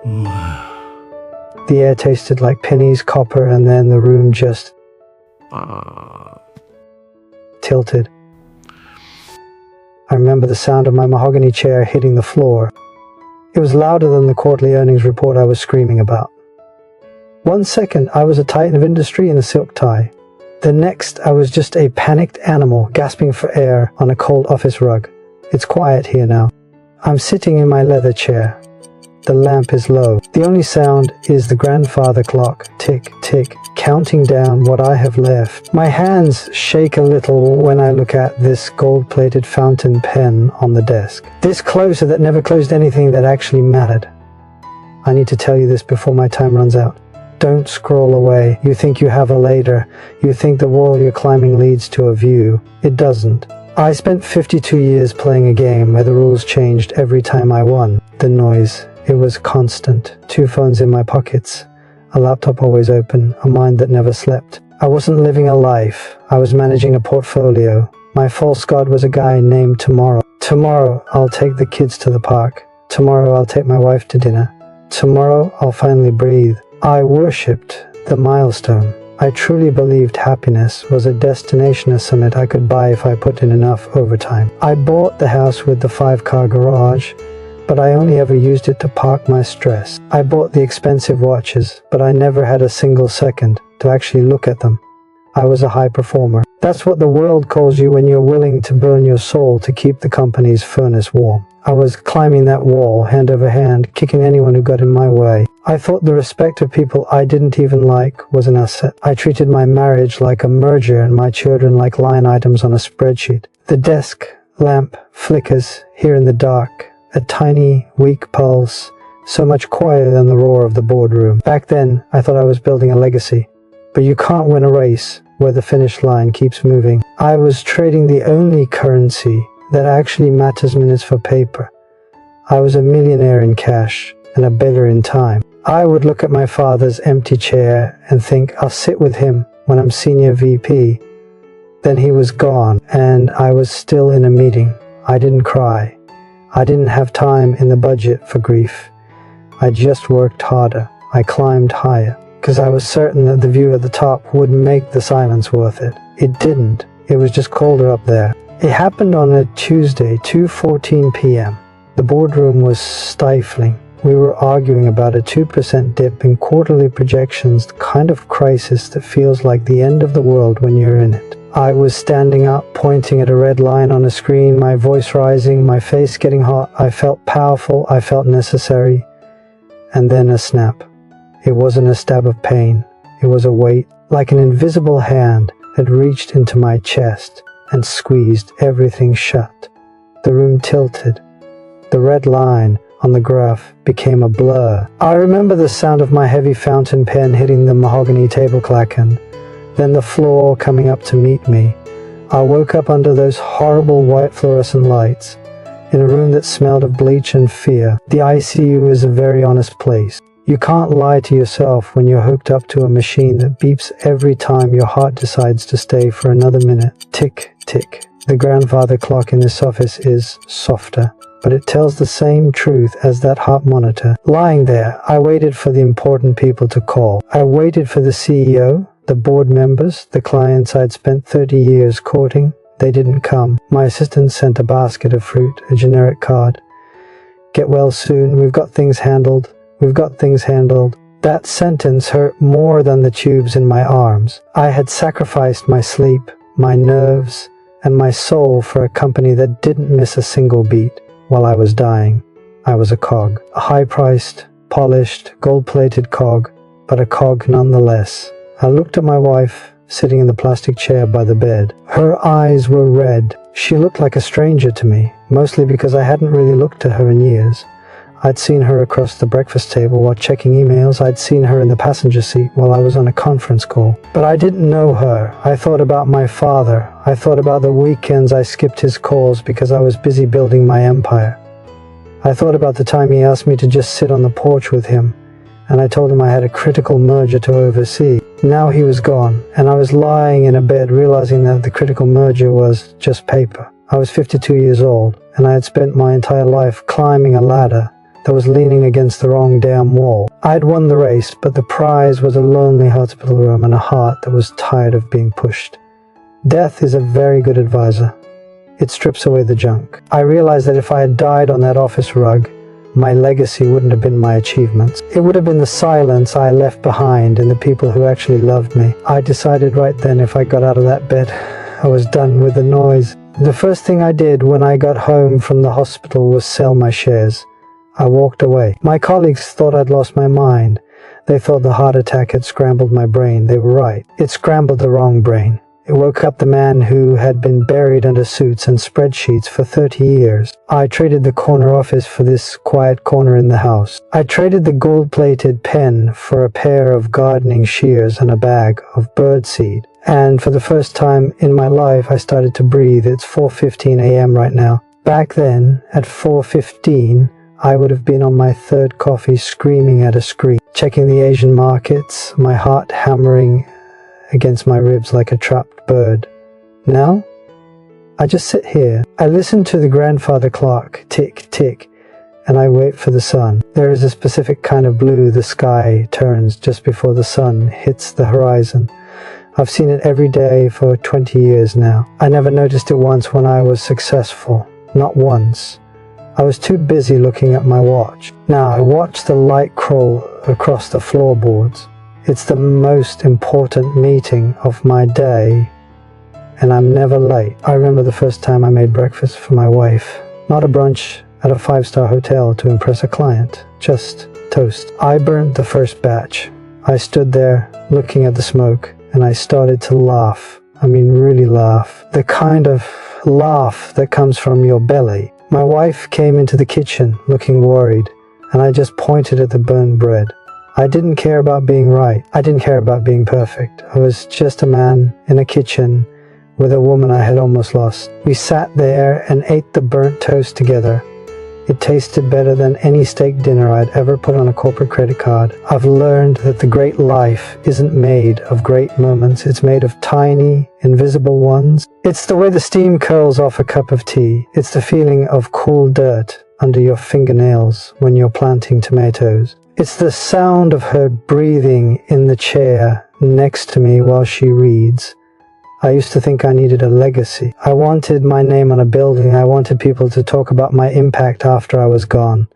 The air tasted like pennies, copper, and then the room just tilted. I remember the sound of my mahogany chair hitting the floor. It was louder than the quarterly earnings report I was screaming about. 1 second, I was a titan of industry in a silk tie. The next, I was just a panicked animal gasping for air on a cold office rug. It's quiet here now. I'm sitting in my leather chair. The lamp is low. The only sound is the grandfather clock, tick, tick, counting down what I have left. My hands shake a little when I look at this gold-plated fountain pen on the desk. This closer that never closed anything that actually mattered. I need to tell you this before my time runs out. Don't scroll away. You think you have a later. You think the wall you're climbing leads to a view. It doesn't. I spent 52 years playing a game where the rules changed every time I won. The noise. It was constant. 2 phones in my pockets, a laptop always open, a mind that never slept. I wasn't living a life. I was managing a portfolio. My false god was a guy named Tomorrow. Tomorrow, I'll take the kids to the park. Tomorrow, I'll take my wife to dinner. Tomorrow, I'll finally breathe. I worshipped the milestone. I truly believed happiness was a destination, a summit I could buy if I put in enough overtime. I bought the house with the 5-car garage, but I only ever used it to park my stress. I bought the expensive watches, but I never had a single second to actually look at them. I was a high performer. That's what the world calls you when you're willing to burn your soul to keep the company's furnace warm. I was climbing that wall, hand over hand, kicking anyone who got in my way. I thought the respect of people I didn't even like was an asset. I treated my marriage like a merger and my children like line items on a spreadsheet. The desk lamp flickers here in the dark. A tiny, weak pulse, so much quieter than the roar of the boardroom. Back then, I thought I was building a legacy. But you can't win a race where the finish line keeps moving. I was trading the only currency that actually matters minutes for paper. I was a millionaire in cash and a beggar in time. I would look at my father's empty chair and think, I'll sit with him when I'm senior VP. Then he was gone, and I was still in a meeting. I didn't cry. I didn't have time in the budget for grief. I just worked harder. I climbed higher, because I was certain that the view at the top would make the silence worth it. It didn't. It was just colder up there. It happened on a Tuesday, 2:14 p.m. The boardroom was stifling. We were arguing about a 2% dip in quarterly projections, the kind of crisis that feels like the end of the world when you're in it. I was standing up, pointing at a red line on a screen, my voice rising, my face getting hot. I felt powerful, I felt necessary. And then a snap. It wasn't a stab of pain. It was a weight, like an invisible hand that reached into my chest and squeezed everything shut. The room tilted. The red line on the graph became a blur. I remember the sound of my heavy fountain pen hitting the mahogany table clacking. Then the floor coming up to meet me. I woke up under those horrible white fluorescent lights, in a room that smelled of bleach and fear. The ICU is a very honest place. You can't lie to yourself when you're hooked up to a machine that beeps every time your heart decides to stay for another minute. Tick, tick. The grandfather clock in this office is softer, but it tells the same truth as that heart monitor. Lying there, I waited for the important people to call. I waited for the CEO, the board members, the clients I'd spent 30 years courting. They didn't come. My assistant sent a basket of fruit, a generic card. Get well soon. We've got things handled. We've got things handled. That sentence hurt more than the tubes in my arms. I had sacrificed my sleep, my nerves, and my soul for a company that didn't miss a single beat while I was dying. I was a cog. A high-priced, polished, gold-plated cog, but a cog nonetheless. I looked at my wife, sitting in the plastic chair by the bed. Her eyes were red. She looked like a stranger to me, mostly because I hadn't really looked at her in years. I'd seen her across the breakfast table while checking emails. I'd seen her in the passenger seat while I was on a conference call. But I didn't know her. I thought about my father. I thought about the weekends I skipped his calls because I was busy building my empire. I thought about the time he asked me to just sit on the porch with him, and I told him I had a critical merger to oversee. Now he was gone, and I was lying in a bed realizing that the critical merger was just paper. I was 52 years old, and I had spent my entire life climbing a ladder that was leaning against the wrong damn wall. I'd won the race, but the prize was a lonely hospital room and a heart that was tired of being pushed. Death is a very good advisor. It strips away the junk. I realized that if I had died on that office rug, my legacy wouldn't have been my achievements. It would have been the silence I left behind and the people who actually loved me. I decided right then if I got out of that bed, I was done with the noise. The first thing I did when I got home from the hospital was sell my shares. I walked away. My colleagues thought I'd lost my mind. They thought the heart attack had scrambled my brain. They were right. It scrambled the wrong brain. It woke up the man who had been buried under suits and spreadsheets for 30 years. I traded the corner office for this quiet corner in the house. I traded the gold-plated pen for a pair of gardening shears and a bag of birdseed. And for the first time in my life, I started to breathe. It's 4:15 a.m. right now. Back then, at 4:15, I would have been on my third coffee screaming at a screen, checking the Asian markets, my heart hammering against my ribs like a trapped bird. Now, I just sit here. I listen to the grandfather clock tick, tick, and I wait for the sun. There is a specific kind of blue the sky turns just before the sun hits the horizon. I've seen it every day for 20 years now. I never noticed it once when I was successful. Not once. I was too busy looking at my watch. Now I watch the light crawl across the floorboards. It's the most important meeting of my day, and I'm never late. I remember the first time I made breakfast for my wife. Not a brunch at a 5-star hotel to impress a client, just toast. I burnt the first batch. I stood there looking at the smoke, and I started to laugh. I mean, really laugh. The kind of laugh that comes from your belly. My wife came into the kitchen looking worried, and I just pointed at the burned bread. I didn't care about being right. I didn't care about being perfect. I was just a man in a kitchen with a woman I had almost lost. We sat there and ate the burnt toast together. It tasted better than any steak dinner I'd ever put on a corporate credit card. I've learned that the great life isn't made of great moments. It's made of tiny, invisible ones. It's the way the steam curls off a cup of tea. It's the feeling of cool dirt under your fingernails when you're planting tomatoes. It's the sound of her breathing in the chair next to me while she reads. I used to think I needed a legacy. I wanted my name on a building. I wanted people to talk about my impact after I was gone.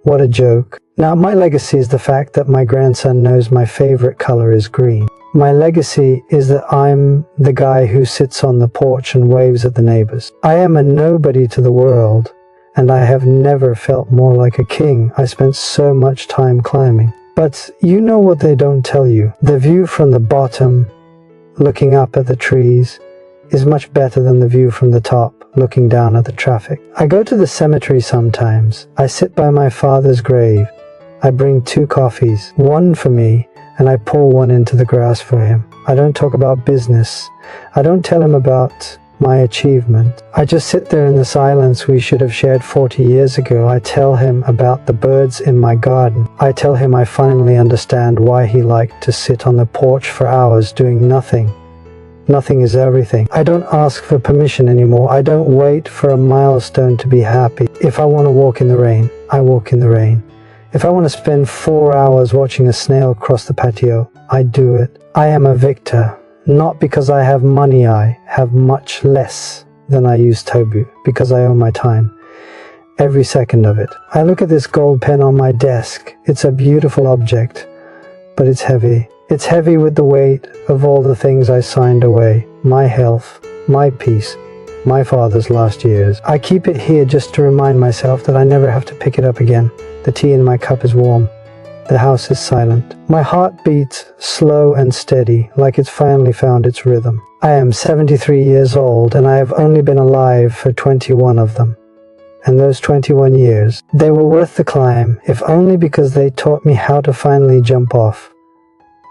What a joke. Now, my legacy is the fact that my grandson knows my favorite color is green. My legacy is that I'm the guy who sits on the porch and waves at the neighbors. I am a nobody to the world, and I have never felt more like a king. I spent so much time climbing. But you know what they don't tell you. The view from the bottom, looking up at the trees, is much better than the view from the top, looking down at the traffic. I go to the cemetery sometimes. I sit by my father's grave. I bring 2 coffees, one for me, and I pour one into the grass for him. I don't talk about business. I don't tell him about my achievement. I just sit there in the silence we should have shared 40 years ago. I tell him about the birds in my garden. I tell him I finally understand why he liked to sit on the porch for hours doing nothing. Nothing is everything. I don't ask for permission anymore. I don't wait for a milestone to be happy. If I want to walk in the rain, I walk in the rain. If I want to spend 4 hours watching a snail cross the patio, I do it. I am a victor. Not because I have money, I have much less than I use Tobu, because I own my time. Every second of it. I look at this gold pen on my desk. It's a beautiful object, but it's heavy. It's heavy with the weight of all the things I signed away. My health, my peace, my father's last years. I keep it here just to remind myself that I never have to pick it up again. The tea in my cup is warm. The house is silent. My heart beats slow and steady, like it's finally found its rhythm. I am 73 years old, and I have only been alive for 21 of them. And those 21 years, they were worth the climb, if only because they taught me how to finally jump off.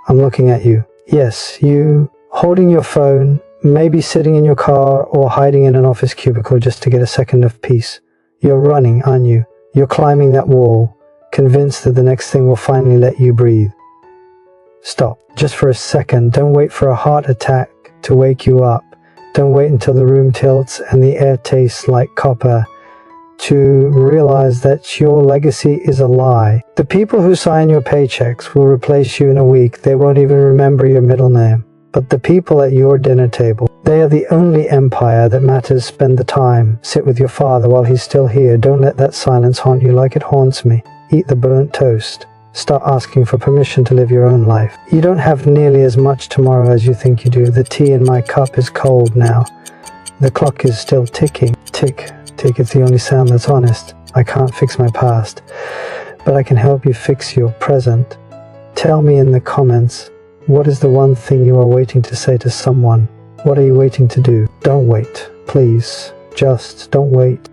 I'm looking at you. Yes, you, holding your phone, maybe sitting in your car or hiding in an office cubicle just to get a second of peace. You're running, aren't you? You're climbing that wall, convinced that the next thing will finally let you breathe. Stop, just for a second. Don't wait for a heart attack to wake you up. Don't wait until the room tilts and the air tastes like copper to realize that your legacy is a lie. The people who sign your paychecks will replace you in a week. They won't even remember your middle name. But the people at your dinner table, they are the only empire that matters. Spend the time. Sit with your father while he's still here. Don't let that silence haunt you like it haunts me. Eat the burnt toast. Start asking for permission to live your own life. You don't have nearly as much tomorrow as you think you do. The tea in my cup is cold now. The clock is still ticking. Tick, tick, it's the only sound that's honest. I can't fix my past, but I can help you fix your present. Tell me in the comments, what is the one thing you are waiting to say to someone? What are you waiting to do? Don't wait, please. Just don't wait.